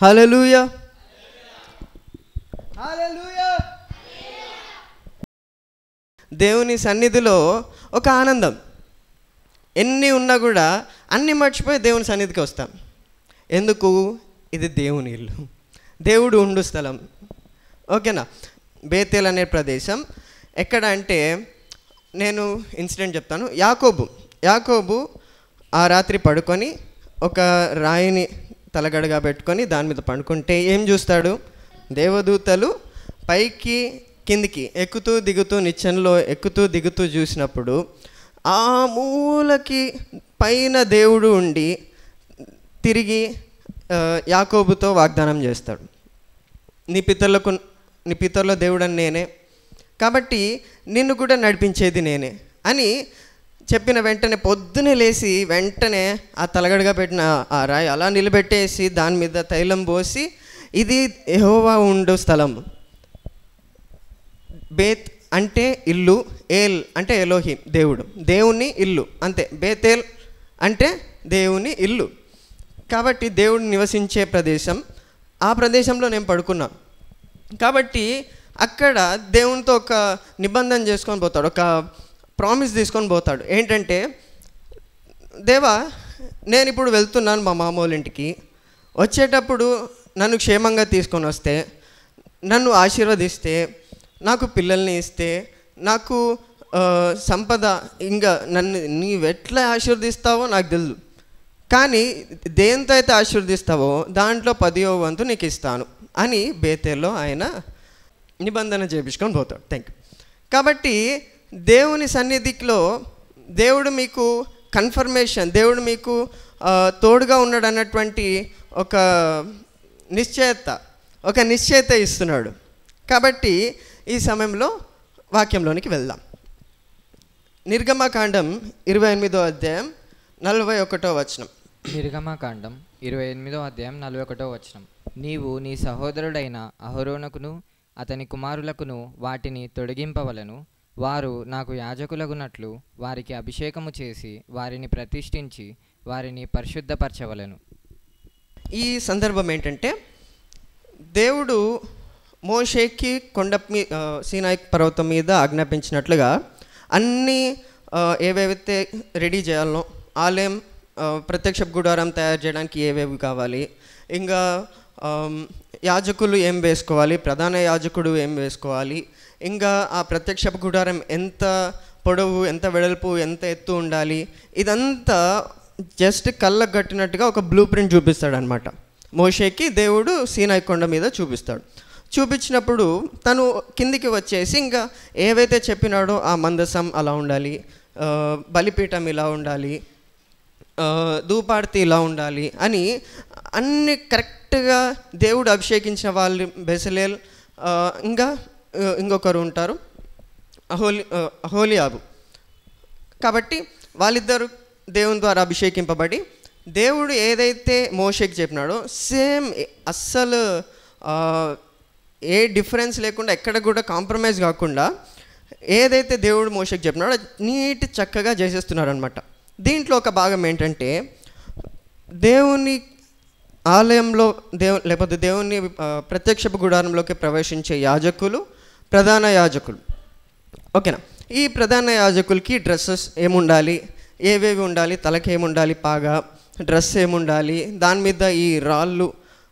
హల్లెలూయా, హల్లెలూయా. దేవుని సన్నిధిలో ఒక ఆనందం. ఎన్ని ఉన్నా కూడా అన్నీ మర్చిపోయి దేవుని సన్నిధికి వస్తాం. ఎందుకు? ఇది దేవుని ఇల్లు, దేవుడు ఉండు స్థలం. ఓకేనా? బేతేల్ అనే ప్రదేశం ఎక్కడ అంటే, నేను ఇన్సిడెంట్ చెప్తాను. యాకోబు ఆ రాత్రి పడుకొని ఒక రాయిని తలగడగా పెట్టుకొని దాని మీద పండుకుంటే ఏం చూస్తాడు? దేవదూతలు పైకి కిందికి ఎక్కుతూ దిగుతూ, నిచ్చెనలో ఎక్కుతూ దిగుతూ చూసినప్పుడు ఆ మూలకి పైన దేవుడు ఉండి తిరిగి యాకోబుతో వాగ్దానం చేస్తాడు, నీ పితరుల దేవుడని నేనే, కాబట్టి నిన్ను కూడా నడిపించేది నేనే అని చెప్పిన వెంటనే పొద్దునే లేచి వెంటనే ఆ తలగడగా పెట్టిన ఆ రాయి అలా నిలబెట్టేసి దాని మీద తైలం పోసి, ఇది యెహోవా ఉండు స్థలం. బేత్ అంటే ఇల్లు, ఏల్ అంటే ఎలోహిం దేవుడు, దేవుని ఇల్లు అంతే. బేతేల్ అంటే దేవుని ఇల్లు, కాబట్టి దేవుడు నివసించే ప్రదేశం. ఆ ప్రదేశంలో నేను పడుకున్నాను కాబట్టి అక్కడ దేవునితో ఒక నిబంధన చేసుకొని పోతాడు, ఒక ప్రామిస్ తీసుకొని పోతాడు. ఏంటంటే, దేవా నేను ఇప్పుడు వెళ్తున్నాను మా మామూలు ఇంటికి, వచ్చేటప్పుడు నన్ను క్షేమంగా తీసుకొని వస్తే, నన్ను ఆశీర్వదిస్తే, నాకు పిల్లల్ని ఇస్తే, నాకు సంపద, ఇంకా నన్ను నీవు ఎట్లా ఆశీర్వదిస్తావో నాకు తెలుసు, కానీ దేంతో అయితే ఆశీర్వదిస్తావో దాంట్లో 10వ వంతు నీకు ఇస్తాను అని బేతేల్లో ఆయన నిబంధన చేయించుకొని పోతాడు. Thank you. కాబట్టి దేవుని సన్నిధిలో దేవుడు మీకు కన్ఫర్మేషన్, దేవుడు మీకు తోడుగా ఉన్నాడు అన్నటువంటి ఒక నిశ్చయత ఇస్తున్నాడు. కాబట్టి ఈ సమయంలో వాక్యంలోనికి వెళ్దాం. నిర్గమకాండం 28వ అధ్యాయం 41వ వచనం. నిర్గమకాండం 28వ అధ్యాయం 41వ వచనం. నీవు నీ సహోదరుడైన అహరోనుకును అతని కుమారులకును వాటిని తొలగింపవలను, వారు నాకు యాజకులగునట్లు వారికి అభిషేకము చేసి వారిని ప్రతిష్ఠించి వారిని పరిశుద్ధపరచవలను. ఈ సందర్భం ఏంటంటే, దేవుడు మోషేకి సీనాయి పర్వతం మీద ఆజ్ఞాపించినట్లుగా అన్నీ ఏవేవైతే రెడీ చేయాలనో, ఆలయం ప్రత్యక్ష గుడారం తయారు చేయడానికి ఏవేవి కావాలి, ఇంకా యాజకులు ఏం వేసుకోవాలి, ప్రధాన యాజకుడు ఏం వేసుకోవాలి, ఇంకా ఆ ప్రత్యక్ష గుడారం ఎంత పొడవు, ఎంత వెడల్పు, ఎంత ఎత్తు ఉండాలి, ఇదంతా జస్ట్ కళ్ళకు కట్టినట్టుగా ఒక బ్లూ ప్రింట్ చూపిస్తాడు అనమాట. మోషేకి దేవుడు సీనాయి కొండ మీద చూపించినప్పుడు తను కిందికి వచ్చేసి ఇంకా ఏవైతే చెప్పినాడో ఆ మందసం అలా ఉండాలి, బలిపీఠం ఇలా ఉండాలి, ధూపార్తి ఇలా ఉండాలి అని అన్ని కరెక్ట్గా దేవుడు అభిషేకించిన వాళ్ళు బెసలేల్, ఇంకా ఇంకొకరు ఉంటారు అహోలియాబు. కాబట్టి వాళ్ళిద్దరు దేవుని ద్వారా అభిషేకింపబడి దేవుడు ఏదైతే మోషేకి చెప్పినాడో సేమ్, అస్సలు ఏ డిఫరెన్స్ లేకుండా, ఎక్కడ కూడా కాంప్రమైజ్ కాకుండా ఏదైతే దేవుడు మోషేకి చెప్పినాడో నీట్ చక్కగా చేసేస్తున్నారు అనమాట. దీంట్లో ఒక భాగం ఏంటంటే, దేవుని ఆలయంలో లేకపోతే దేవుని ప్రత్యక్ష గుడారంలోకి ప్రవేశించే యాజకులు, ప్రధాన యాజకులు. ఓకేనా? ఈ ప్రధాన యాజకులకి డ్రెస్సెస్ ఏముండాలి, ఏవేవి ఉండాలి, తలకి ఏముండాలి, పాగా డ్రెస్ ఏముండాలి, దాని మీద ఈ రాళ్ళు,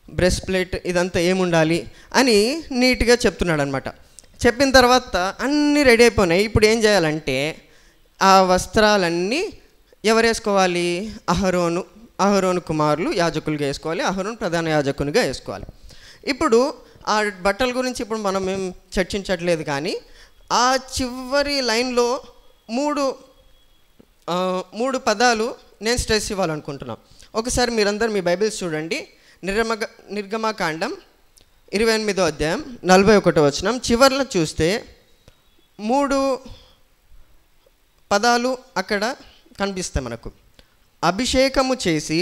బ్రెస్ట్ ప్లేట్, ఇదంతా ఏముండాలి అని నీట్గా చెప్తున్నాడు అనమాట. చెప్పిన తర్వాత అన్నీ రెడీ అయిపోయినాయి. ఇప్పుడు ఏం చేయాలంటే, ఆ వస్త్రాలన్నీ ఎవరు వేసుకోవాలి? అహరోను కుమారులు యాజకులుగా వేసుకోవాలి, అహరోను ప్రధాన యాజకునిగా వేసుకోవాలి. ఇప్పుడు ఆ బట్టల గురించి ఇప్పుడు మనం ఏం చర్చించట్లేదు, కానీ ఆ చివరి లైన్లో మూడు పదాలు నేను స్ట్రెస్ ఇవ్వాలనుకుంటున్నాను. ఒకసారి మీరందరూ మీ బైబిల్స్ చూడండి. నిర్గమకాండం 28వ అధ్యాయం 41వ వచనం చివర్లో చూస్తే 3 పదాలు అక్కడ కనిపిస్తాయి మనకు. అభిషేకము చేసి,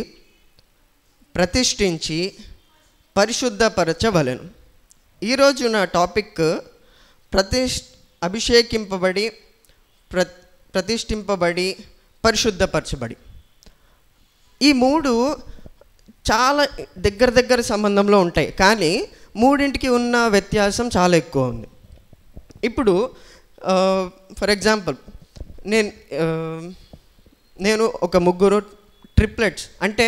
ప్రతిష్ఠించి, పరిశుద్ధపరచవలెను. ఈరోజు నా టాపిక్ అభిషేకింపబడి, ప్రతిష్ఠింపబడి, పరిశుద్ధపరచబడి. ఈ 3 చాలా దగ్గర సంబంధంలో ఉంటాయి, కానీ మూడింటికి ఉన్న వ్యత్యాసం చాలా ఎక్కువ ఉంది. ఇప్పుడు ఫర్ ఎగ్జాంపుల్ నేను ఒక ముగ్గురు ట్రిప్లెట్స్, అంటే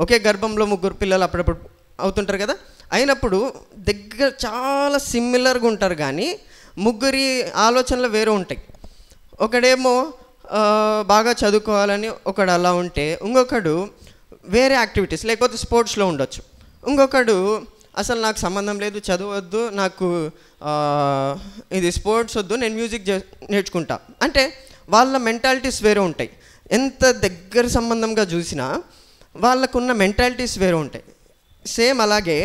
ఒకే గర్భంలో ముగ్గురు పిల్లలు అప్పుడప్పుడు అవుతుంటారు కదా, అయినప్పుడు చాలా సిమిలర్గా ఉంటారు, కానీ ముగ్గురి ఆలోచనలు వేరే ఉంటాయి. ఒకడేమో బాగా చదువుకోవాలని ఒకడు అలా ఉంటే, ఇంకొకడు వేరే యాక్టివిటీస్ లేకపోతే స్పోర్ట్స్లో ఉండొచ్చు, ఇంకొకడు అసలు నాకు సంబంధం లేదు, చదవద్దు, నాకు ఇది స్పోర్ట్స్ వద్దు, నేను మ్యూజిక్ నేర్చుకుంటా అంటే వాళ్ళ మెంటాలిటీస్ వేరే ఉంటాయి. ఎంత దగ్గర సంబంధంగా చూసినా వాళ్ళకున్న మెంటాలిటీస్ వేరే ఉంటాయి. సేమ్ అలాగే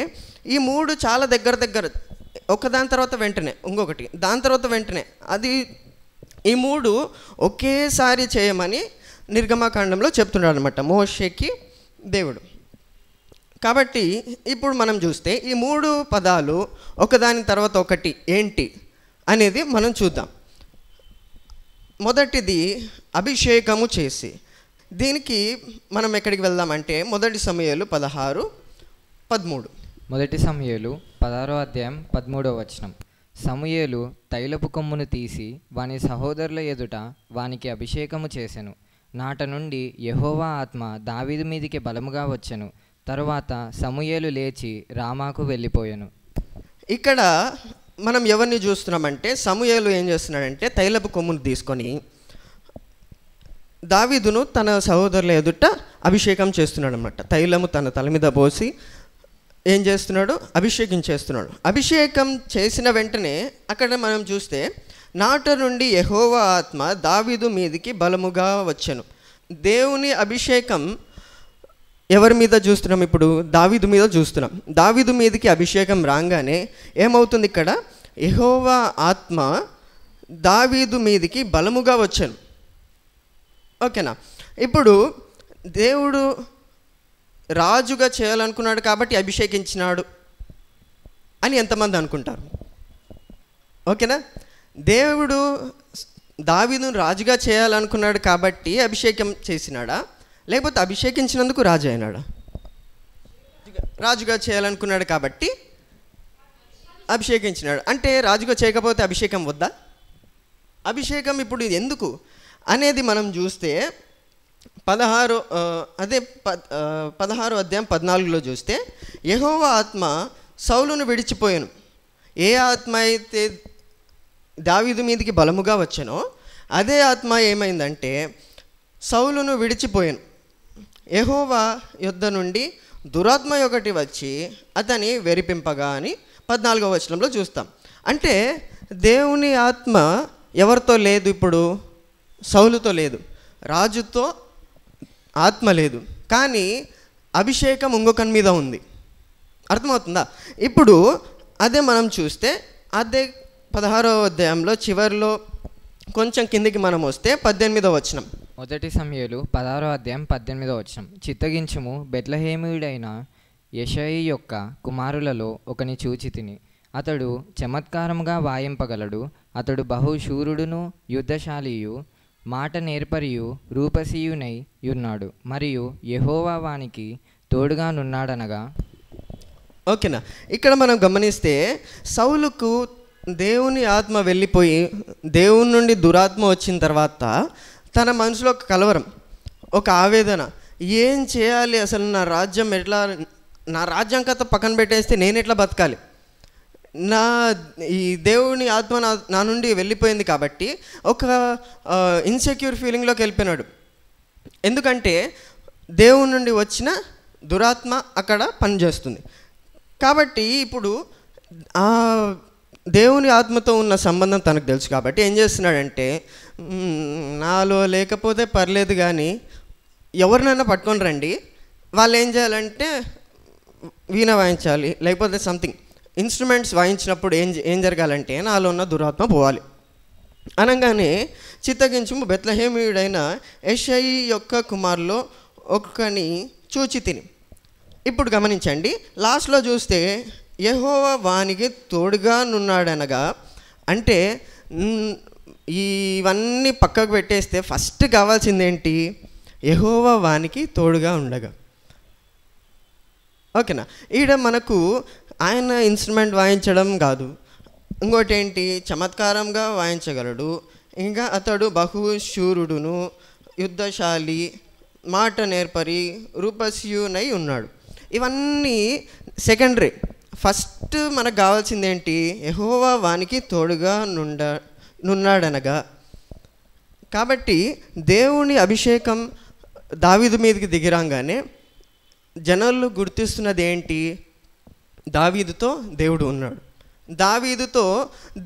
ఈ మూడు చాలా దగ్గర ఒకదాని తర్వాత వెంటనే ఇంకొకటి, దాని తర్వాత వెంటనే అది, ఈ మూడు ఒకేసారి చేయమని నిర్గమకాండంలో చెప్తున్నాడు అనమాట మోషేకి దేవుడు. కాబట్టి ఇప్పుడు మనం చూస్తే ఈ మూడు పదాలు ఒకదాని తర్వాత ఒకటి ఏంటి అనేది మనం చూద్దాం. మొదటిది అభిషేకము చేసి. దీనికి మనం ఎక్కడికి వెళ్దామంటే మొదటి సమూయేలు 16:13. మొదటి సమూయేలు 16:13. సమూయేలు తైలపు కొమ్మును తీసి వాని సహోదరుల ఎదుట వానికి అభిషేకము చేసెను. నాట నుండి యెహోవా ఆత్మ దావీదు మీదికి బలముగా వచ్చెను. తరువాత సమూయేలు లేచి రామాకు వెళ్ళిపోయాను. ఇక్కడ మనం ఎవరిని చూస్తున్నామంటే సమూయేలు ఏం చేస్తున్నాడంటే తైలపు కొమ్మును తీసుకొని దావీదును తన సహోదరుల ఎదుట అభిషేకం చేస్తున్నాడు అన్నమాట. తైలము తన తల మీద పోసి ఏం చేస్తున్నాడు, అభిషేకించేస్తున్నాడు. అభిషేకం చేసిన వెంటనే అక్కడ మనం చూస్తే నాట నుండి యెహోవా ఆత్మ దావీదు మీదికి బలముగా వచ్చెను. దేవుని అభిషేకం ఎవరి మీద చూస్తున్నాం, ఇప్పుడు దావీదు మీద చూస్తున్నాం. దావీదు మీదకి అభిషేకం రాగానే ఏమవుతుంది, ఇక్కడ యెహోవా ఆత్మ దావీదు మీదికి బలముగా వచ్చాను. ఓకేనా? ఇప్పుడు దేవుడు రాజుగా చేయాలనుకున్నాడు కాబట్టి అభిషేకించినాడు అని ఎంతమంది అనుకుంటారు? ఓకేనా? దేవుడు దావీదును రాజుగా చేయాలనుకున్నాడు కాబట్టి అభిషేకం చేసినాడా, లేకపోతే అభిషేకించినందుకు రాజు అయినాడా? రాజుగా చేయాలనుకున్నాడు కాబట్టి అభిషేకించినాడు. అంటే రాజుగా చేయకపోతే అభిషేకం వద్దా? అభిషేకం ఇప్పుడు ఎందుకు అనేది మనం చూస్తే 16:14 చూస్తే యెహోవా ఆత్మ సౌలును విడిచిపోయాను. ఏ ఆత్మ అయితే దావీదు మీదకి బలముగా వచ్చానో అదే ఆత్మ ఏమైందంటే సౌలును విడిచిపోయాను. యెహోవా యొద్ద నుండి దురాత్మ ఒకటి వచ్చి అతని వెరిపింపగా అని 14వ వచనంలో చూస్తాం. అంటే దేవుని ఆత్మ ఎవరితో లేదు, ఇప్పుడు సౌలుతో లేదు, రాజుతో ఆత్మ లేదు, కానీ అభిషేకం ఇంకొకని మీద ఉంది. అర్థమవుతుందా? ఇప్పుడు అదే మనం చూస్తే అదే 16వ అధ్యాయంలో చివరిలో కొంచెం కిందికి మనం వస్తే 18వ వచనం. మొదటి సమూయేలు 16:18. చిత్తగించుము, బెత్లెహేమీయుడైన యెషయి యొక్క కుమారులలో ఒకని చూచి తిని. అతడు చమత్కారముగా వాయింపగలడు. అతడు బహుశూరుడును యుద్ధశాలియు మాట నేర్పరియు రూపసీయునై ఉన్నాడు. మరియు యెహోవా వానికి తోడుగానున్నాడనగా. ఓకేనా? ఇక్కడ మనం గమనిస్తే సౌలుకు దేవుని ఆత్మ వెళ్ళిపోయి దేవుని నుండి దురాత్మ వచ్చిన తర్వాత తన మనసులో ఒక కలవరం, ఒక ఆవేదన, ఏం చేయాలి అసలు, నా రాజ్యం ఎట్లా, నా రాజ్యం కథ పక్కన పెట్టేస్తే నేను ఎట్లా బతకాలి, ఈ దేవుని ఆత్మ నా నుండి వెళ్ళిపోయింది కాబట్టి ఒక ఇన్సెక్యూర్ ఫీలింగ్లోకి వెళ్ళిపోయినాడు. ఎందుకంటే దేవుని నుండి వచ్చిన దురాత్మ అక్కడ పనిచేస్తుంది కాబట్టి ఇప్పుడు ఆ దేవుని ఆత్మతో ఉన్న సంబంధం తనకు తెలుసు కాబట్టి ఏం చేస్తున్నాడంటే, నాలో లేకపోతే పర్లేదు కానీ ఎవరినైనా పట్టుకొని రండి, వాళ్ళు ఏం చేయాలంటే వీణ వాయించాలి, లేకపోతే సంథింగ్ ఇన్స్ట్రుమెంట్స్ వాయించినప్పుడు ఏం జరగాలంటే నాలో ఉన్న దురాత్మ పోవాలి అనగానే చిత్తగించుము, బెత్లెహేమీయుడైన యెషయి యొక్క కుమారులో ఒక్కని చూచి తిని. ఇప్పుడు గమనించండి, లాస్ట్లో చూస్తే యెహోవా వానికి తోడుగా నున్నాడనగా, అంటే ఇవన్నీ పక్కకు పెట్టేస్తే ఫస్ట్ కావాల్సిందేంటి, యెహోవా వానికి తోడుగా ఉండగా. ఓకేనా. ఈడ మనకు ఆయన ఇన్స్ట్రుమెంట్ వాయించడం కాదు, ఇంకోటి ఏంటి, చమత్కారంగా వాయించగలడు, ఇంకా అతడు బహుశూరుడును, యుద్ధశాలి, మాట నేర్పరి, రూపస్యునై ఉన్నాడు. ఇవన్నీ సెకండరీ. ఫస్ట్ మనకు కావాల్సింది ఏంటి, యెహోవా వానికి తోడుగా నున్నాడనగా. కాబట్టి దేవుని అభిషేకం దావీదు మీదకి దిగిరాగానే జనాలు గుర్తిస్తున్నది ఏంటి, దావీదుతో దేవుడు ఉన్నాడు, దావీదుతో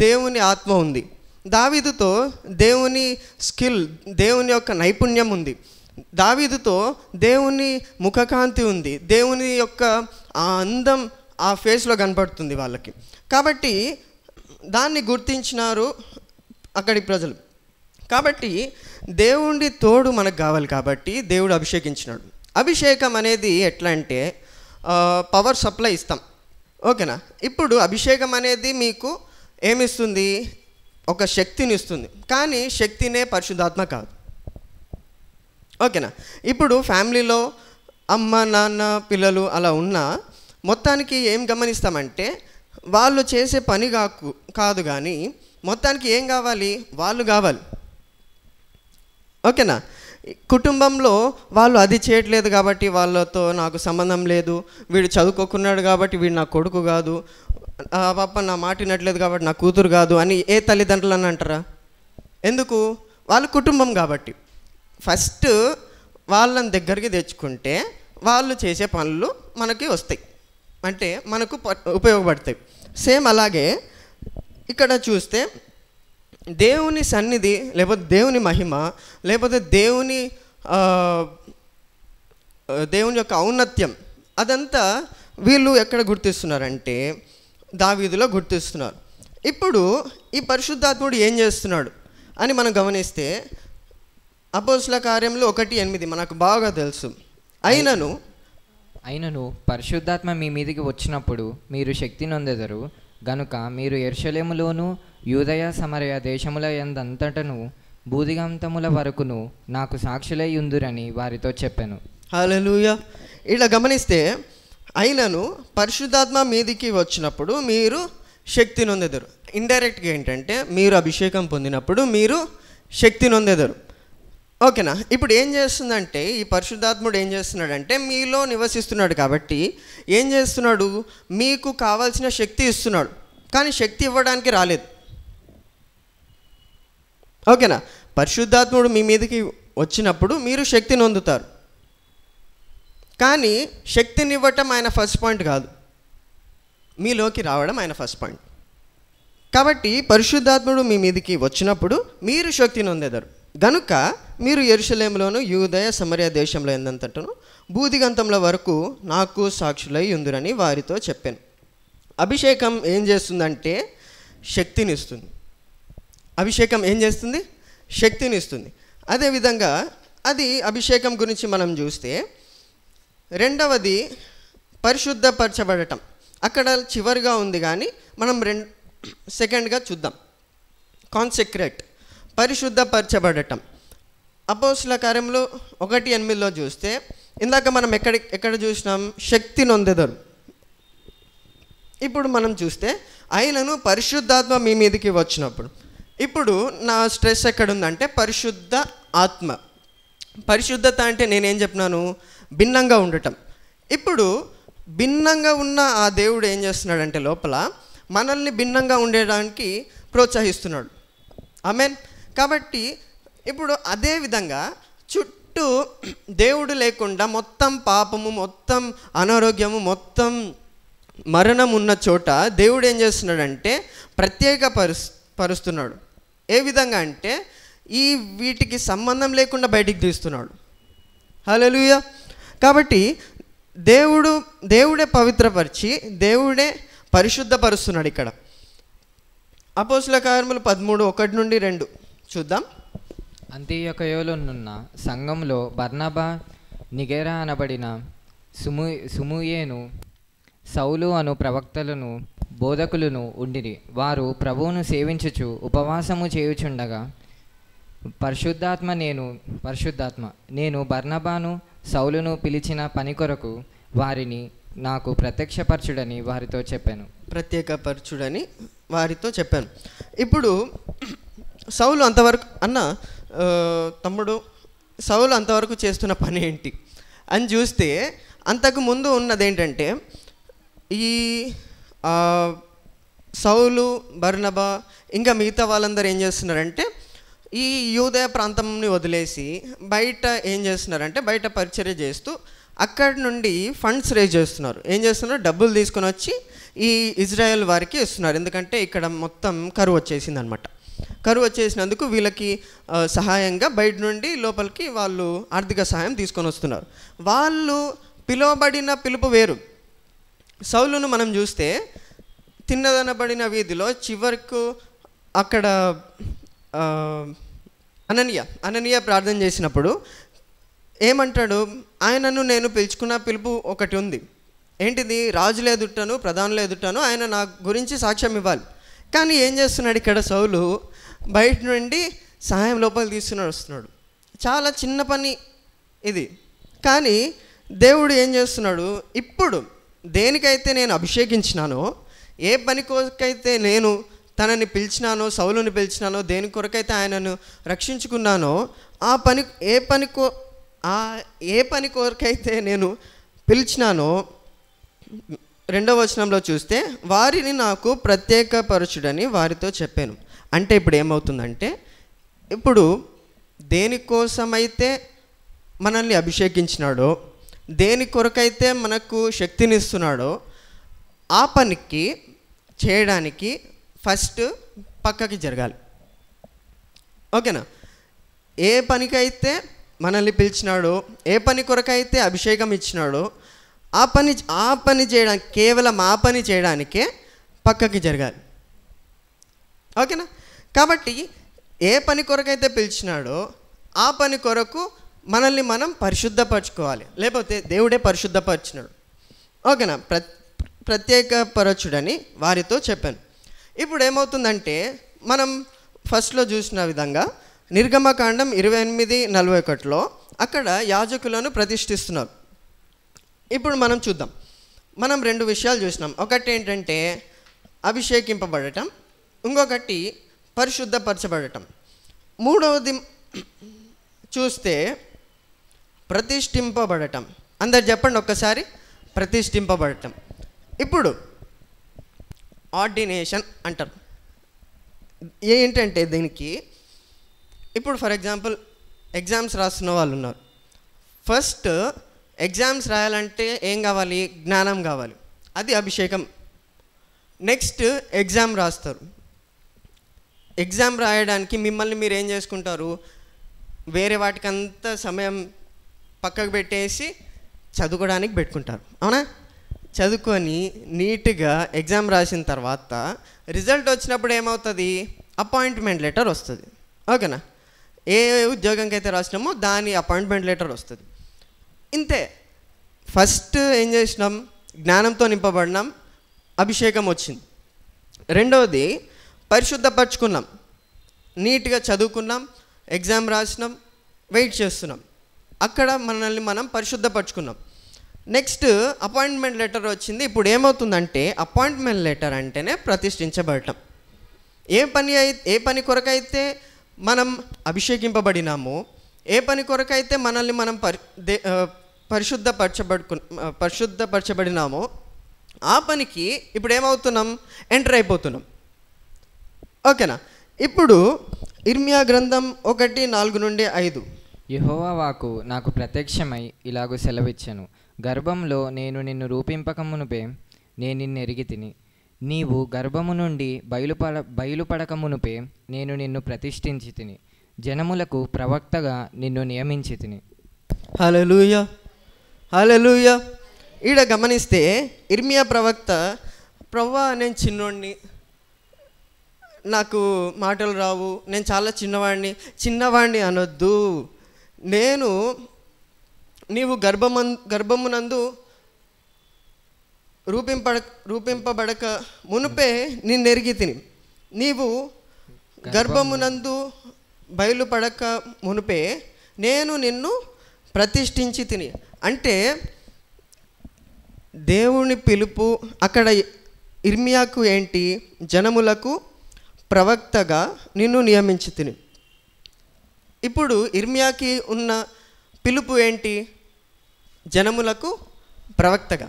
దేవుని ఆత్మ ఉంది, దావీదుతో దేవుని స్కిల్, దేవుని యొక్క నైపుణ్యం ఉంది, దావీదుతో దేవుని ముఖకాంతి ఉంది, దేవుని యొక్క ఆ అందం ఆ ఫేస్లో కనపడుతుంది వాళ్ళకి. కాబట్టి దాన్ని గుర్తించినారు అక్కడి ప్రజలు. కాబట్టి దేవుడి తోడు మనకు కావాలి, కాబట్టి దేవుడు అభిషేకించినాడు. అభిషేకం అనేది ఎట్లా అంటే పవర్ సప్లై ఇస్తాం, ఓకేనా. ఇప్పుడు అభిషేకం అనేది మీకు ఏమిస్తుంది, ఒక శక్తిని ఇస్తుంది, కానీ శక్తినే పరిశుద్ధాత్మ కాదు, ఓకేనా. ఇప్పుడు ఫ్యామిలీలో అమ్మ నాన్న పిల్లలు అలా ఉన్నా మొత్తానికి ఏం గమనిస్తామంటే వాళ్ళు చేసే పని కాదు, కానీ మొత్తానికి ఏం కావాలి, వాళ్ళు కావాలి, ఓకేనా. కుటుంబంలో వాళ్ళు అది చేయట్లేదు కాబట్టి వాళ్ళతో నాకు సంబంధం లేదు, వీడు చదువుకోకున్నాడు కాబట్టి వీడు నా కొడుకు కాదు, పాప నా మాట వినట్లేదు కాబట్టి నా కూతురు కాదు అని ఏ తల్లిదండ్రులు అని అంటారా? ఎందుకు? వాళ్ళ కుటుంబం కాబట్టి. ఫస్ట్ వాళ్ళని దగ్గరికి తెచ్చుకుంటే వాళ్ళు చేసే పనులు మనకి వస్తాయి, అంటే మనకు ఉపయోగపడతాయి. సేమ్ అలాగే ఇక్కడ చూస్తే దేవుని సన్నిధి, లేకపోతే దేవుని మహిమ, లేకపోతే దేవుని యొక్క ఔన్నత్యం, అదంతా వీళ్ళు ఎక్కడ గుర్తిస్తున్నారంటే దావీదులో గుర్తిస్తున్నారు. ఇప్పుడు ఈ పరిశుద్ధాత్ముడు ఏం చేస్తున్నాడు అని మనం గమనిస్తే అపోస్తల కార్యములు 1:8 మనకు బాగా తెలుసు. అయినను పరిశుద్ధాత్మ మీ మీదికి వచ్చినప్పుడు మీరు శక్తి నొందెదరు గనుక మీరు యెరూషలేములోను యూదయ సమరయ దేశముల యందంతటను బూదిగంతముల వరకును నాకు సాక్షులై ఉందురని వారితో చెప్పాను. హల్లెలూయా. ఇలా గమనిస్తే అయినను పరిశుద్ధాత్మ మీదికి వచ్చినప్పుడు మీరు శక్తి నొందెదరు. ఇండైరెక్ట్గా ఏంటంటే మీరు అభిషేకం పొందినప్పుడు మీరు శక్తి నొందెదరు, ఓకేనా. ఇప్పుడు ఏం చేస్తుందంటే ఈ పరిశుద్ధాత్ముడు ఏం చేస్తున్నాడంటే మీలో నివసిస్తున్నాడు కాబట్టి ఏం చేస్తున్నాడు, మీకు కావాల్సిన శక్తి ఇస్తున్నాడు, కానీ శక్తి ఇవ్వడానికి రాలేదు, ఓకేనా. పరిశుద్ధాత్ముడు మీ మీదకి వచ్చినప్పుడు మీరు శక్తిని పొందుతారు, కానీ శక్తిని ఇవ్వటం ఆయన ఫస్ట్ పాయింట్ కాదు, మీలోకి రావడం ఆయన ఫస్ట్ పాయింట్. కాబట్టి పరిశుద్ధాత్ముడు మీ మీదకి వచ్చినప్పుడు మీరు శక్తిని పొందెదరు గనుక మీరు యెరూషలేములోను యూదయ సమరయ దేశంలో ఎందంతటను బూదిగంతముల వరకు నాకు సాక్షులై ఉందురని వారితో చెప్పాను. అభిషేకం ఏం చేస్తుందంటే శక్తిని ఇస్తుంది. అభిషేకం ఏం చేస్తుంది, శక్తిని ఇస్తుంది. అదేవిధంగా అది అభిషేకం గురించి మనం చూస్తే రెండవది పరిశుద్ధపరచబడటం, అక్కడ చివరిగా ఉంది కానీ మనం సెకండ్గా చూద్దాం. కాన్సెక్రేట్, పరిశుద్ధపరచబడటం. అపోస్తల కార్యములు 1:8 చూస్తే ఇందాక మనం ఎక్కడ చూసినాం, శక్తి నొందెదరు. ఇప్పుడు మనం చూస్తే ఆయనను పరిశుద్ధాత్మ మీ మీదకి వచ్చినప్పుడు, ఇప్పుడు నా స్ట్రెస్ ఎక్కడుందంటే పరిశుద్ధ ఆత్మ. పరిశుద్ధత అంటే నేనేం చెప్పినాను, భిన్నంగా ఉండటం. ఇప్పుడు భిన్నంగా ఉన్న ఆ దేవుడు ఏం చేస్తున్నాడంటే లోపల మనల్ని భిన్నంగా ఉండడానికి ప్రోత్సహిస్తున్నాడు. ఆమేన్. కాబట్టి ఇప్పుడు అదే విధంగా చుట్టూ దేవుడు లేకుండా మొత్తం పాపము, మొత్తం అనారోగ్యము, మొత్తం మరణం ఉన్న చోట దేవుడు ఏం చేస్తున్నాడంటే పరుస్తున్నాడు. ఏ విధంగా అంటే ఈ వీటికి సంబంధం లేకుండా బయటికి తీస్తున్నాడు. హల్లెలూయా. కాబట్టి దేవుడే పవిత్రపరిచి దేవుడే పరిశుద్ధపరుస్తున్నాడు. ఇక్కడ అపోస్తల కార్యములు 13:1-2 చూద్దాం. అంతియొకయలోనున్న సంఘంలో బర్నబా, నిగెరా అనబడిన సుముయేను, సౌలు అను ప్రవక్తలను బోధకులను ఉండిరి. వారు ప్రభువును సేవించుచు ఉపవాసము చేయుచుండగా పరిశుద్ధాత్మ నేను బర్నబాను సౌలును పిలిచిన పని కొరకు వారిని నాకు ప్రత్యక్షపరచుడని వారితో చెప్పాను. ప్రత్యేకపరచుడని వారితో చెప్పాను. ఇప్పుడు సౌలు అంతవరకు తమ్ముడు సౌలు అంతవరకు చేస్తున్న పని ఏంటి అని చూస్తే, అంతకు ముందు ఉన్నది ఏంటంటే, ఈ సౌలు, బర్నబా ఇంకా మిగతా వాళ్ళందరూ ఏం చేస్తున్నారంటే, ఈ యూదయ ప్రాంతంని వదిలేసి బయట ఏం చేస్తున్నారంటే, బయట పరిచర్య చేస్తూ అక్కడి నుండి ఫండ్స్ రేజ్ చేస్తున్నారు. ఏం చేస్తున్నారు, డబ్బులు తీసుకొని వచ్చి ఈ ఇజ్రాయెల్ వారికి ఇస్తున్నారు. ఎందుకంటే ఇక్కడ మొత్తం కరువు వచ్చేసింది అనమాట. కరువు వచ్చేసినందుకు వీళ్ళకి సహాయంగా బయట నుండి లోపలికి వాళ్ళు ఆర్థిక సహాయం తీసుకొని వస్తున్నారు. వాళ్ళు పిలువబడిన పిలుపు వేరు. సౌలును మనం చూస్తే తిన్నదనబడిన వీధిలో చివరకు అక్కడ అననీయ ప్రార్థన చేసినప్పుడు ఏమంటాడు, ఆయనను నేను పిలుచుకున్న పిలుపు ఒకటి ఉంది. ఏంటిది? రాజులు ఎదుటను ప్రధానులు ఎదుటను ఆయన నా గురించి సాక్ష్యం ఇవ్వాలి. కానీ ఏం చేస్తున్నాడు ఇక్కడ సౌలు, బయట నుండి సహాయం లోపలికి తీసుకుని వస్తున్నాడు. చాలా చిన్న పని ఇది. కానీ దేవుడు ఏం చేస్తున్నాడు, ఇప్పుడు దేనికైతే నేను అభిషేకించినానో, ఏ పని కొరకైతే నేను తనని పిలిచినానో, సౌలుని పిలిచినానో, దేని కొరకైతే ఆయనను రక్షించుకున్నానో, ఏ పని కొరకైతే నేను పిలిచినానో, 2వ వచనంలో చూస్తే వారిని నాకు ప్రత్యేకపరచుడని వారితో చెప్పాను. అంటే ఇప్పుడు ఏమవుతుందంటే, ఇప్పుడు దేనికోసమైతే మనల్ని అభిషేకించినాడో, దేని కొరకైతే మనకు శక్తినిస్తున్నాడో, ఆ పనికి చేయడానికి ఫస్ట్ పక్కకి జరగాలి. ఓకేనా? ఏ పనికైతే మనల్ని పిలిచినాడో, ఏ పని కొరకైతే అభిషేకం ఇచ్చినాడో, ఆ పని చేయడానికి, కేవలం ఆ పని చేయడానికే పక్కకి జరగాలి. ఓకేనా? కాబట్టి ఏ పని కొరకైతే పిలిచినాడో ఆ పని కొరకు మనల్ని మనం పరిశుద్ధపరచుకోవాలి. లేకపోతే దేవుడే పరిశుద్ధపరిచినాడు. ఓకేనా? ప్రత్యేకపరచుడని వారితో చెప్పాను. ఇప్పుడు ఏమవుతుందంటే, మనం ఫస్ట్లో చూసిన విధంగా నిర్గమకాండం 28:41లో అక్కడ యాజకులను ప్రతిష్ఠిస్తున్నారు. ఇప్పుడు మనం చూద్దాం. మనం 2 విషయాలు చూసినాం. ఒకటి ఏంటంటే అభిషేకింపబడటం, ఇంకొకటి పరిశుద్ధపరచబడటం. మూడవది చూస్తే ప్రతిష్ఠింపబడటం. అందరు చెప్పండి ఒక్కసారి, ప్రతిష్ఠింపబడటం. ఇప్పుడు ఆర్డినేషన్ అంటారు. ఏంటంటే దీనికి, ఇప్పుడు ఫర్ ఎగ్జాంపుల్ ఎగ్జామ్స్ రాస్తున్న వాళ్ళు ఉన్నారు. ఫస్ట్ ఎగ్జామ్స్ రాయాలంటే ఏం కావాలి? జ్ఞానం కావాలి. అది అభిషేకం. నెక్స్ట్ ఎగ్జామ్ రాస్తారు. ఎగ్జామ్ రాయడానికి మిమ్మల్ని మీరు ఏం చేసుకుంటారు, వేరే వాటికంతా సమయం పక్కకు పెట్టేసి చదువుకోవడానికి పెట్టుకుంటారు. అవునా? చదువుకొని నీట్గా ఎగ్జామ్ రాసిన తర్వాత రిజల్ట్ వచ్చినప్పుడు ఏమవుతుంది? అపాయింట్మెంట్ లెటర్ వస్తుంది. ఓకేనా? ఏ ఉద్యోగంకి అయితే రాసినామో దాని అపాయింట్మెంట్ లెటర్ వస్తుంది. ఇంతే. ఫస్ట్ ఏం చేసినాం? జ్ఞానంతో నింపబడినాం, అభిషేకం వచ్చింది. రెండవది పరిశుద్ధపరచుకున్నాం, నీట్గా చదువుకున్నాం, ఎగ్జామ్ రాసినాం, వెయిట్ చేస్తున్నాం. అక్కడ మనల్ని మనం పరిశుద్ధపరచుకున్నాం. నెక్స్ట్ అపాయింట్మెంట్ లెటర్ వచ్చింది. ఇప్పుడు ఏమవుతుందంటే, అపాయింట్మెంట్ లెటర్ అంటేనే ప్రతిష్ఠించబడటం. ఏ పని కొరకైతే మనం అభిషేకింపబడినామో, ఏ పని కొరకైతే మనల్ని మనం పరిశుద్ధపరచబడినామో, ఆ పనికి ఇప్పుడు ఏమవుతున్నాం? ఎంటర్ అయిపోతున్నాం. ఓకేనా? ఇప్పుడు ఇర్మియా గ్రంథం 1:4-5. యెహోవా వాక్కు నాకు ప్రత్యక్షమై ఇలాగు సెలవిచ్చెను. గర్భంలో నేను నిన్ను రూపింపకమునుపే నేను నిన్ను ఎరిగితిని. నీవు గర్భము నుండి బయలుపడకమునుపే నేను నిన్ను ప్రతిష్ఠించి తిని. జనములకు ప్రవక్తగా నిన్ను నియమించి తిని. హల్లెలూయా, హల్లెలూయా. ఈడ గమనిస్తే ఇర్మియా ప్రవక్త, ప్రవ్వా నేను చిన్నోడిని, నాకు మాటలు రావు, నేను చాలా చిన్నవాడిని అనొద్దు. నీవు గర్భమునందు రూపింపబడక మునుపే నిన్ను ఎరిగి తిని. నీవు గర్భమునందు బయలుపడక మునుపే నేను నిన్ను ప్రతిష్ఠించి తిని. అంటే దేవుని పిలుపు అక్కడ ఇర్మియాకు ఏంటి? జనములకు ప్రవక్తగా నిన్ను నియమించితిని. ఇప్పుడు ఇర్మియాకి ఉన్న పిలుపు ఏంటి? జనములకు ప్రవక్తగా.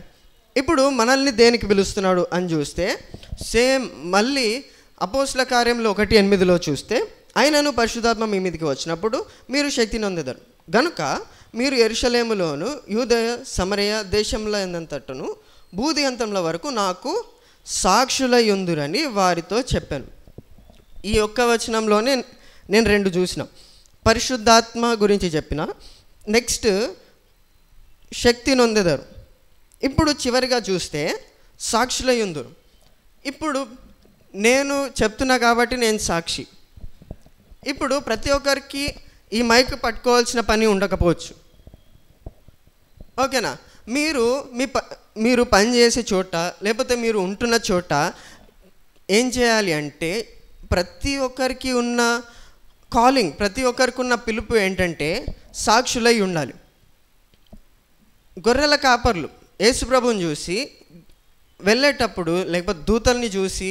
ఇప్పుడు మనల్ని దేనికి పిలుస్తున్నాడు అని చూస్తే సేమ్ మళ్ళీ అపోస్తల కార్యంలో 1:8 చూస్తే, ఆయనను పరిశుద్ధాత్మ మీ మీదకి వచ్చినప్పుడు మీరు శక్తి నొందెదరు గనుక మీరు యెరూషలేములోను యూదయ సమరయ దేశంలో ఎందంతటను బూది అంతంల వరకు నాకు సాక్షులయ్యుందురని వారితో చెప్పాను. ఈ ఒక్క వచనంలోనే నేను 2 చూసిన. పరిశుద్ధాత్మ గురించి చెప్పిన, నెక్స్ట్ శక్తి నొందెదరు. ఇప్పుడు చివరిగా చూస్తే సాక్షులయ్యుందురు. ఇప్పుడు నేను చెప్తున్నా కాబట్టి నేను సాక్షి. ఇప్పుడు ప్రతి ఒక్కరికి ఈ మైక్ పట్టుకోవాల్సిన పని ఉండకపోవచ్చు, ఓకేనా? మీరు పని చేసే చోట లేకపోతే మీరు ఉంటున్న చోట ఏం చేయాలి అంటే, ప్రతి ఒక్కరికి ఉన్న కాలింగ్, ప్రతి ఒక్కరికి ఉన్న పిలుపు ఏంటంటే సాక్షులై ఉండాలి. గొర్రెల కాపర్లు యేసుప్రభుని చూసి వెళ్ళేటప్పుడు, లేకపోతే దూతల్ని చూసి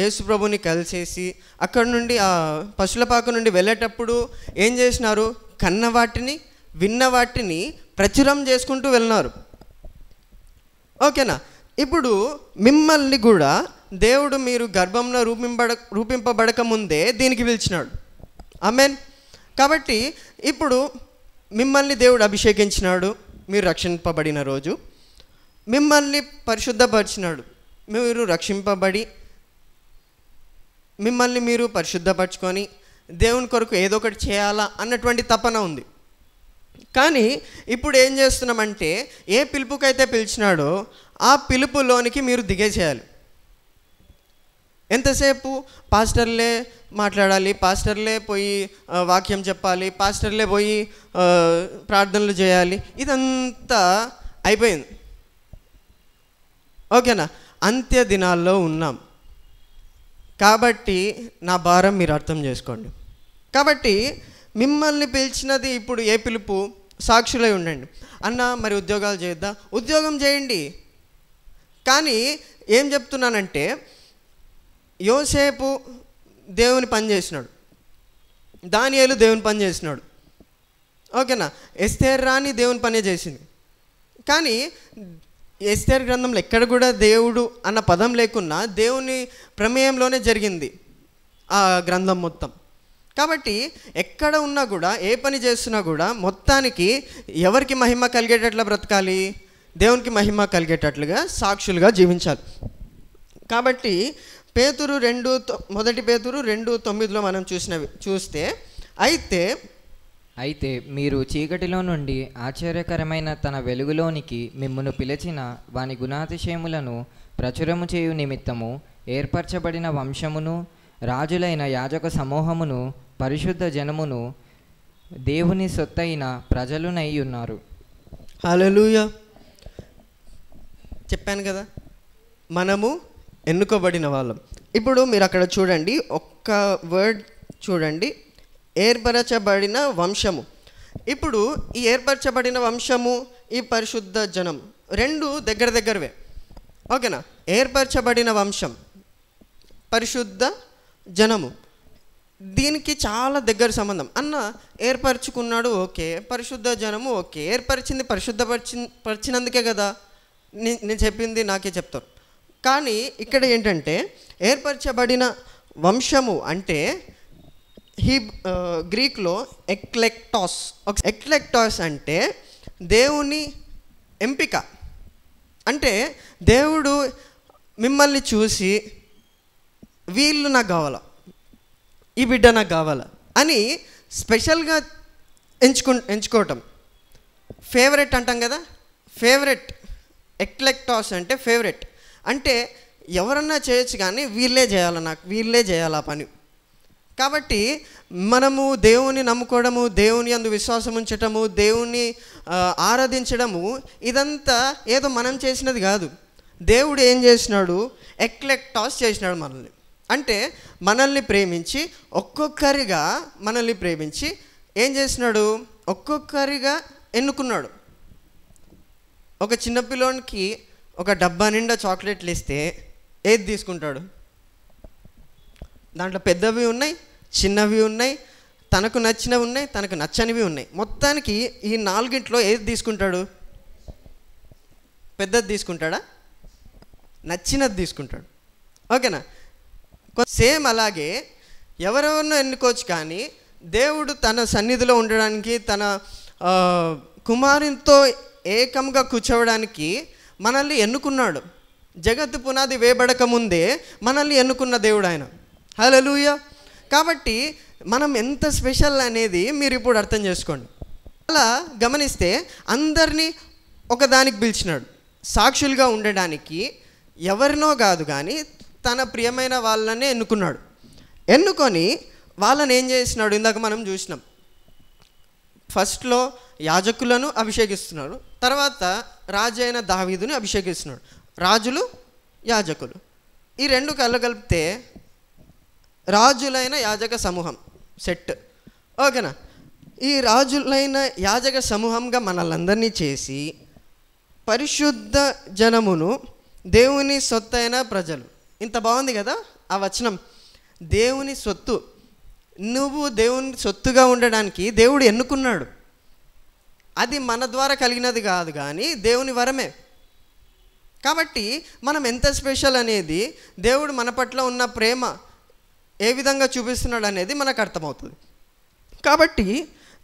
యేసుప్రభుని కలిసేసి అక్కడ నుండి పశువుల పాక నుండి వెళ్ళేటప్పుడు ఏం చేసినారు? కన్న వాటిని విన్న వాటిని ప్రచురం చేసుకుంటూ వెళ్ళినారు, ఓకేనా? ఇప్పుడు మిమ్మల్ని కూడా దేవుడు మీరు గర్భంలో రూపింపబడక ముందే దీనికి పిలిచినాడు. ఆమేన్. కాబట్టి ఇప్పుడు మిమ్మల్ని దేవుడు అభిషేకించినాడు, మీరు రక్షింపబడిన రోజు. మిమ్మల్ని పరిశుద్ధపరిచినాడు, మీరు రక్షింపబడి మిమ్మల్ని మీరు పరిశుద్ధపరచుకొని దేవుని కొరకు ఏదో ఒకటి చేయాలా అన్నటువంటి తపన ఉంది. కానీ ఇప్పుడు ఏం చేస్తున్నామంటే, ఏ పిలుపుకైతే పిలిచినాడో ఆ పిలుపులోనికి మీరు దిగేసేయాలి. ఎంతసేపు పాస్టర్లే మాట్లాడాలి, పాస్టర్లే పోయి వాక్యం చెప్పాలి, పాస్టర్లే పోయి ప్రార్థనలు చేయాలి, ఇదంతా అయిపోయింది, ఓకేనా? అంత్య దినాల్లో ఉన్నాం కాబట్టి నా భారం మీరు అర్థం చేసుకోండి. కాబట్టి మిమ్మల్ని పిలిచినది ఇప్పుడు ఏ పిలుపు? సాక్షులై ఉండండి. అన్న మరి ఉద్యోగాలు చేద్దా? ఉద్యోగం చేయండి. కానీ ఏం చెప్తున్నానంటే, యోసేపు దేవుని పని చేసినాడు, దానియేలు దేవుని పని చేసినాడు, ఓకేనా? ఎస్తేర్ రాణి దేవుని పనే చేసింది. కానీ ఎస్తేర్ గ్రంథంలో ఎక్కడ కూడా దేవుడు అన్న పదం లేకున్నా దేవుని ప్రమేయంలోనే జరిగింది ఆ గ్రంథం మొత్తం. కాబట్టి ఎక్కడ ఉన్నా కూడా, ఏ పని చేస్తున్నా కూడా మొత్తానికి ఎవరికి మహిమ కలిగేటట్లా బ్రతకాలి? దేవునికి మహిమ కలిగేటట్లుగా సాక్షులుగా జీవించాలి. కాబట్టి మొదటి పేతురు 2:9 మనం చూస్తే అయితే మీరు చీకటిలో నుండి ఆశ్చర్యకరమైన తన వెలుగులోనికి మిమ్మును పిలిచిన వాని గుణాతిశయములను ప్రచురము చేయు నిమిత్తము ఏర్పరచబడిన వంశమును, రాజులైన యాజక సమూహమును, పరిశుద్ధ జనమును, దేవుని సొత్తైన ప్రజలునై ఉన్నారు. హల్లెలూయా. చెప్పాను కదా, మనము ఎన్నుకోబడిన వాళ్ళం. ఇప్పుడు మీరు అక్కడ చూడండి, ఒక్క వర్డ్ చూడండి, ఏర్పరచబడిన వంశము. ఇప్పుడు ఈ ఏర్పరచబడిన వంశము, ఈ పరిశుద్ధ జనం 2 దగ్గరవే, ఓకేనా? ఏర్పరచబడిన వంశం, పరిశుద్ధ జనము, దీనికి చాలా దగ్గర సంబంధం. అన్న ఏర్పరచుకున్నాడు, ఓకే. పరిశుద్ధ జనము, ఓకే. ఏర్పరిచింది పరిచినందుకే కదా నేను చెప్పింది, నాకే చెప్తారు. కానీ ఇక్కడ ఏంటంటే, ఏర్పరచబడిన వంశము అంటే గ్రీక్లో ఎక్లెక్టాస్ అంటే దేవుని ఎంపిక. అంటే దేవుడు మిమ్మల్ని చూసి వీళ్ళు నాకు కావాలా, ఈ బిడ్డ నాకు కావాలా అని స్పెషల్గా ఎంచుకోవటం. ఫేవరెట్ అంటాం కదా, ఫేవరెట్. ఎక్లెక్టాస్ అంటే ఫేవరెట్, అంటే ఎవరన్నా చేయొచ్చు కానీ వీళ్ళే చేయాలి, నాకు వీళ్ళే చేయాలి ఆ పని. కాబట్టి మనము దేవుని నమ్ముకోవడము, దేవుని యందు విశ్వాసం ఉంచటము, దేవుని ఆరాధించడము, ఇదంతా ఏదో మనం చేసినది కాదు. దేవుడు ఏం చేసినాడు? ఎక్లెక్టాస్ చేసినాడు మనల్ని. అంటే మనల్ని ప్రేమించి ఒక్కొక్కరిగా మనల్ని ప్రేమించి ఏం చేసినాడు? ఒక్కొక్కరిగా ఎన్నుకున్నాడు, ఒక చిన్నపిల్లోనికి ఒక డబ్బా నిండా చాక్లెట్లు ఇస్తే ఏది తీసుకుంటాడు? దాంట్లో పెద్దవి ఉన్నాయి, చిన్నవి ఉన్నాయి, తనకు నచ్చినవి ఉన్నాయి, తనకు నచ్చనివి ఉన్నాయి. మొత్తానికి ఈ 4గిట్లో ఏది తీసుకుంటాడు? పెద్దది తీసుకుంటాడా? నచ్చినది తీసుకుంటాడు. ఓకేనా? సేమ్ అలాగే ఎవరెవరినో ఎన్నుకోవచ్చు, కానీ దేవుడు తన సన్నిధిలో ఉండడానికి, తన కుమారునితో ఏకంగా కూర్చోవడానికి మనల్ని ఎన్నుకున్నాడు. జగత్తు పునాది వేయబడక ముందే మనల్ని ఎన్నుకున్న దేవుడు ఆయన. హల్లెలూయా. కాబట్టి మనం ఎంత స్పెషల్ అనేది మీరు ఇప్పుడు అర్థం చేసుకోండి. అలా గమనిస్తే అందరినీ ఒకదానికి పిలిచినాడు, సాక్షులుగా ఉండడానికి. ఎవరినో కాదు, కానీ తన ప్రియమైన వాళ్ళనే ఎన్నుకున్నాడు. ఎన్నుకొని వాళ్ళని ఏం చేసినాడు? ఇందాక మనం చూసినాం, ఫస్ట్లో యాజకులను అభిషేకిస్తున్నాడు, తర్వాత రాజు అయిన దావీదుని అభిషేకిస్తున్నాడు. రాజులు, యాజకులు, ఈ రెండు కలగలిపితే రాజులైన యాజక సమూహం సెట్. ఓకేనా? ఈ రాజులైన యాజక సమూహంగా మనల్ందరినీ చేసి పరిశుద్ధ జనమును, దేవుని సొత్తైన ప్రజలు. ఇంత బాగుంది కదా ఆ వచనం. దేవుని సొత్తు. నువ్వు దేవుని సొత్తుగా ఉండడానికి దేవుడు ఎన్నుకున్నాడు. అది మన ద్వారా కలిగినది కాదు, కానీ దేవుని వరమే. కాబట్టి మనం ఎంత స్పెషల్ అనేది, దేవుడు మన పట్ల ఉన్న ప్రేమ ఏ విధంగా చూపిస్తున్నాడు అనేది మనకు అర్థమవుతుంది. కాబట్టి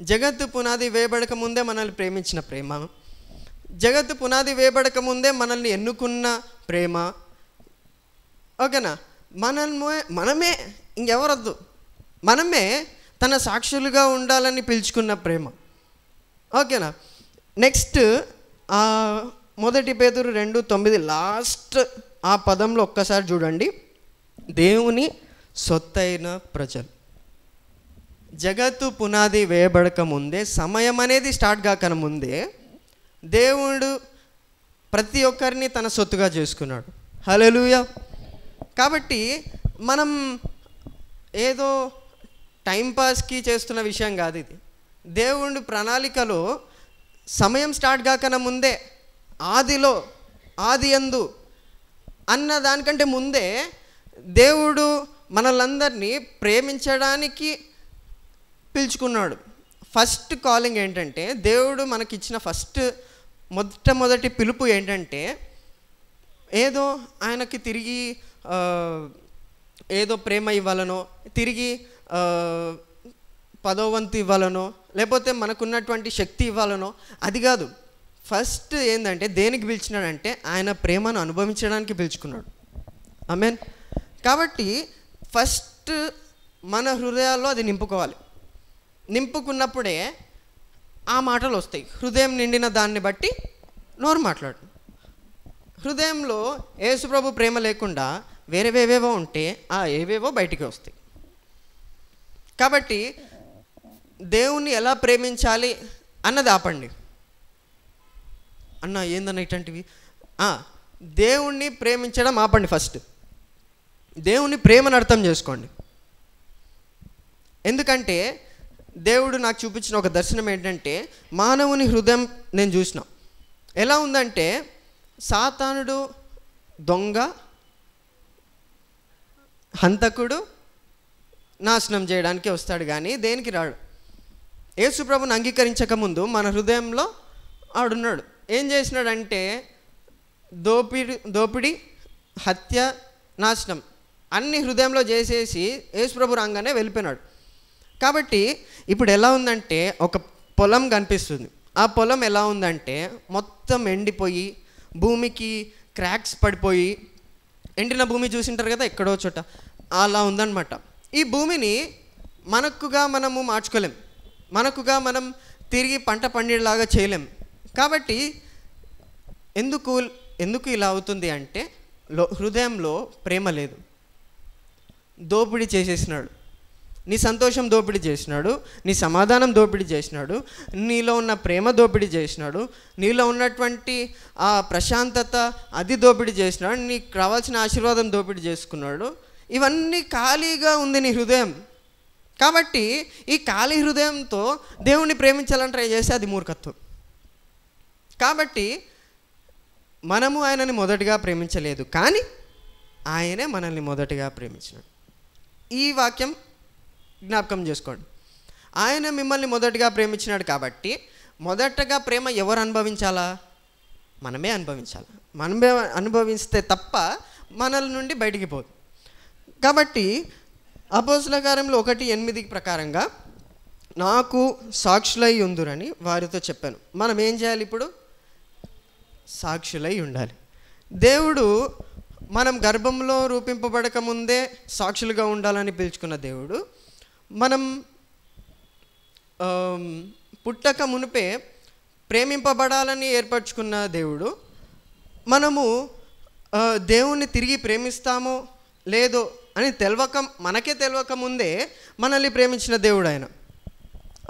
జగత్తు పునాది వేయబడక ముందే మనల్ని ప్రేమించిన ప్రేమ, జగత్తు పునాది వేయబడక ముందే మనల్ని ఎన్నుకున్న ప్రేమ. ఓకేనా? మనమే ఇంకెవరొద్దు, మనమే తన సాక్షులుగా ఉండాలని పిలుచుకున్న ప్రేమ. ఓకేనా? నెక్స్ట్ 1 పేతురు 2:9 లాస్ట్ ఆ పదంలో ఒక్కసారి చూడండి. దేవుని సొత్తైన ప్రజలు. జగత్తు పునాది వేయబడక ముందే, సమయం అనేది స్టార్ట్ కాకన ముందే దేవుడు ప్రతి ఒక్కరిని తన సొత్తుగా చేసుకున్నాడు. హల్లెలూయా. కాబట్టి మనం ఏదో టైంపాస్కి చేస్తున్న విషయం కాదు ఇది. దేవుడి ప్రణాళికలో సమయం స్టార్ట్ కాకన ముందే, ఆది యందు అన్న దానికంటే ముందే దేవుడు మనలందరినీ ప్రేమించడానికి పిలుచుకున్నాడు. ఫస్ట్ కాలింగ్ ఏంటంటే, దేవుడు మనకిచ్చిన మొట్టమొదటి పిలుపు ఏంటంటే, ఏదో ఆయనకి తిరిగి ఏదో ప్రేమ ఇవ్వాలనో, తిరిగి 10వ వంతు ఇవ్వాలనో, లేకపోతే మనకున్నటువంటి శక్తి ఇవ్వాలనో, అది కాదు. ఫస్ట్ ఏంటంటే, దేనికి పిలిచినాడంటే ఆయన ప్రేమను అనుభవించడానికి పిలుచుకున్నాడు. ఆమేన్. కాబట్టి ఫస్ట్ మన హృదయాల్లో అది నింపుకోవాలి. నింపుకున్నప్పుడే ఆ మాటలు వస్తాయి. హృదయం నిండిన దాన్ని బట్టి నోరు మాట్లాడు. హృదయంలో యేసుప్రభు ప్రేమ లేకుండా వేరేవేవేవో ఉంటే ఆ ఏవేవో బయటికి వస్తాయి. కాబట్టి దేవుణ్ణి ఎలా ప్రేమించాలి అన్నది ఆపండి. అన్న ఏందన్న ఇట్లాంటివి? దేవుణ్ణి ప్రేమించడం ఆపండి. ఫస్ట్ దేవుని ప్రేమను అర్థం చేసుకోండి. ఎందుకంటే దేవుడు నాకు చూపించిన ఒక దర్శనం ఏంటంటే, మానవుని హృదయం నేను చూసిన ఎలా ఉందంటే, సాతానుడు దొంగ, హంతకుడు, నాశనం చేయడానికి వస్తాడు, కానీ దేనికి రాడు. యేసుప్రభుని అంగీకరించక ముందు మన హృదయంలో ఆడున్నాడు. ఏం చేసినాడంటే, దోపిడి, హత్య, నాశనం అన్ని హృదయంలో చేసేసి యేసుప్రభు రాగానే వెళ్ళిపోయినాడు. కాబట్టి ఇప్పుడు ఎలా ఉందంటే, ఒక పొలం కనిపిస్తుంది. ఆ పొలం ఎలా ఉందంటే, మొత్తం ఎండిపోయి, భూమికి క్రాక్స్ పడిపోయి, ఎండిన భూమి చూసింటారు కదా ఎక్కడో చోట, అలా ఉందన్నమాట. ఈ భూమిని మనకుగా మనము మార్చుకోలేం, మనకుగా మనం తిరిగి పంట పండేలాగా చేయలేం. కాబట్టి ఎందుకు ఇలా అవుతుంది అంటే, హృదయంలో ప్రేమ లేదు. దోపిడీ చేసేసినాడు. నీ సంతోషం దోపిడీ చేసినాడు, నీ సమాధానం దోపిడీ చేసినాడు, నీలో ఉన్న ప్రేమ దోపిడీ చేసినాడు, నీలో ఉన్నటువంటి ఆ ప్రశాంతత అది దోపిడీ చేసినాడు, నీకు రావాల్సిన ఆశీర్వాదం దోపిడీ చేసుకున్నాడు. ఇవన్నీ ఖాళీగా ఉంది నీ హృదయం. కాబట్టి ఈ ఖాళీ హృదయంతో దేవుణ్ణి ప్రేమించాలని ట్రై చేస్తే అది మూర్ఖత్వం. కాబట్టి మనము ఆయనని మొదటిగా ప్రేమించలేదు, కానీ ఆయనే మనల్ని మొదటిగా ప్రేమించినాడు. ఈ వాక్యం జ్ఞాపకం చేసుకోండి. ఆయన మిమ్మల్ని మొదటిగా ప్రేమించినాడు కాబట్టి మొదటగా ప్రేమ ఎవరు అనుభవించాలా? మనమే అనుభవించాలి. మనమే అనుభవిస్తే తప్ప మనల నుండి బయటికి పోదు. కాబట్టి అపోస్తలుల కార్యములు 1:8 ప్రకారంగా నాకు సాక్షులై ఉందురని వారితో చెప్పాను. మనం ఏం చేయాలి? ఇప్పుడు సాక్షులై ఉండాలి. దేవుడు మనం గర్భంలో రూపింపబడక ముందే సాక్షులుగా ఉండాలని పిలుచుకున్న దేవుడు, మనం పుట్టక మునిపే ప్రేమింపబడాలని ఏర్పరచుకున్న దేవుడు, మనము దేవుణ్ణి తిరిగి ప్రేమిస్తామో లేదో అని మనకే తెలియక ముందే మనల్ని ప్రేమించిన దేవుడు ఆయన.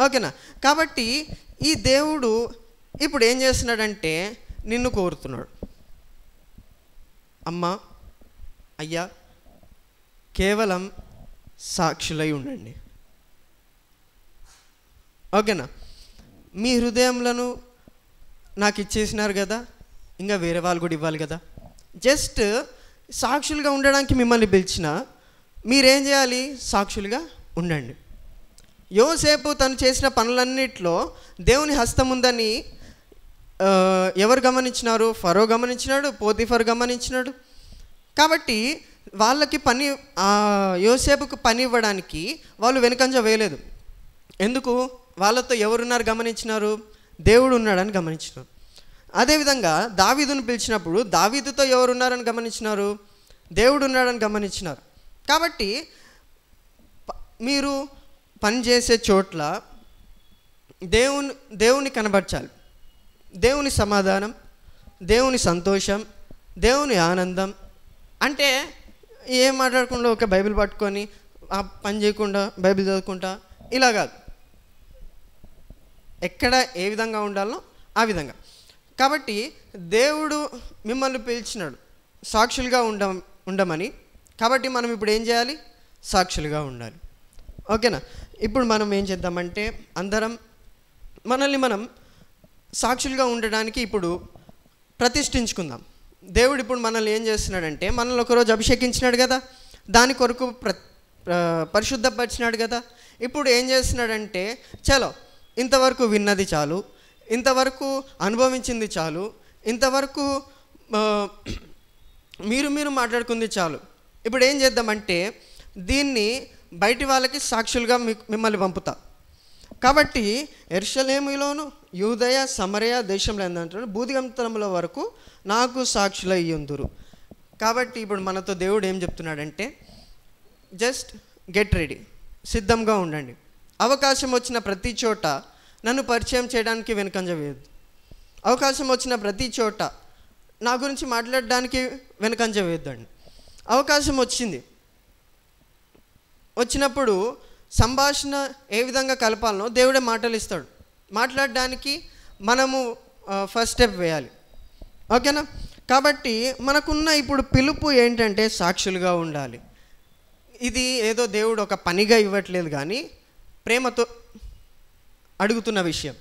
ఓకేనా? కాబట్టి ఈ దేవుడు ఇప్పుడు ఏం చేస్తున్నాడంటే నిన్ను కోరుతున్నాడు, అమ్మా అయ్యా కేవలం సాక్షులై ఉండండి. ఓకేనా? మీ హృదయంలను నాకు ఇచ్చేసినారు కదా, ఇంకా వేరే వాళ్ళు కూడా ఇవ్వాలి కదా. జస్ట్ సాక్షులుగా ఉండడానికి మిమ్మల్ని పిలిచిన మీరేం చేయాలి? సాక్షులుగా ఉండండి. యోసేపు తను చేసిన పనులన్నిట్లో దేవుని హస్తం ఉందని ఎవరు గమనించినారు? ఫరో గమనించినాడు, పోతిఫర్ గమనించినాడు. కాబట్టి వాళ్ళకి యోసేపుకు పని ఇవ్వడానికి వాళ్ళు వెనుకంజ వేయలేదు. ఎందుకు? వాళ్ళతో ఎవరున్నారు గమనించినారు? దేవుడు ఉన్నాడని గమనించినారు. అదేవిధంగా దావీదును పిలిచినప్పుడు దావీదుతో ఎవరున్నారని గమనించినారు? దేవుడు ఉన్నాడని గమనించినారు. కాబట్టి మీరు పనిచేసే చోట్ల దేవుని కనబర్చాలి. దేవుని సమాధానం, దేవుని సంతోషం, దేవుని ఆనందం. అంటే ఏం మాట్లాడకుండా ఒక బైబిల్ పట్టుకొని ఆ పని చేయకుండా బైబిల్ చదువుకుంటా ఇలా కాదు. ఎక్కడ ఏ విధంగా ఉండాలో ఆ విధంగా. కాబట్టి దేవుడు మిమ్మల్ని పిలిచినాడు సాక్షులుగా ఉండమని. కాబట్టి మనం ఇప్పుడు ఏం చేయాలి? సాక్షులుగా ఉండాలి. ఓకేనా? ఇప్పుడు మనం ఏం చేద్దామంటే అందరం మనల్ని మనం సాక్షులుగా ఉండడానికి ఇప్పుడు ప్రతిష్ఠించుకుందాం. దేవుడు ఇప్పుడు మనల్ని ఏం చేస్తున్నాడంటే మనల్ని ఒకరోజు అభిషేకించినాడు కదా, దాని కొరకు పరిశుద్ధపరిచినాడు కదా. ఇప్పుడు ఏం చేస్తున్నాడంటే చలో ఇంతవరకు విన్నది చాలు, ఇంతవరకు అనుభవించింది చాలు, ఇంతవరకు మీరు మాట్లాడుకుంది చాలు. ఇప్పుడు ఏం చేద్దామంటే దీన్ని బయటి వాళ్ళకి సాక్షులుగా మిమ్మల్ని పంపుతా. కాబట్టి యెరూషలేములోను యూదయ సమరయ దేశంలో ఏంటంటే బూదిగంతముల వరకు నాకు సాక్షులై ఉందురు. కాబట్టి ఇప్పుడు మనతో దేవుడు ఏం చెప్తున్నాడంటే జస్ట్ గెట్ రెడీ, సిద్ధంగా ఉండండి. అవకాశం వచ్చిన ప్రతి చోట నన్ను పరిచయం చేయడానికి వెనుకంజ వేయద్దు. అవకాశం వచ్చిన ప్రతి చోట నా గురించి మాట్లాడడానికి వెనుకంజ వేయద్దండి. అవకాశం వచ్చినప్పుడు సంభాషణ ఏ విధంగా కలపాలనో దేవుడే మాటలు ఇస్తాడు. మాట్లాడడానికి మనము ఫస్ట్ స్టెప్ వేయాలి. ఓకేనా? కాబట్టి మనకున్న ఇప్పుడు పిలుపు ఏంటంటే సాక్షులుగా ఉండాలి. ఇది ఏదో దేవుడు ఒక పనిగా ఇవ్వట్లేదు, కానీ ప్రేమతో అడుగుతున్న విషయం.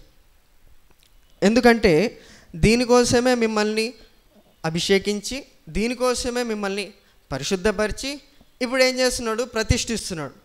ఎందుకంటే దీనికోసమే మిమ్మల్ని అభిషేకించి, దీనికోసమే మిమ్మల్ని పరిశుద్ధపరిచి ఇప్పుడు ఏం చేస్తున్నాడు? ప్రతిష్ఠిస్తున్నాడు.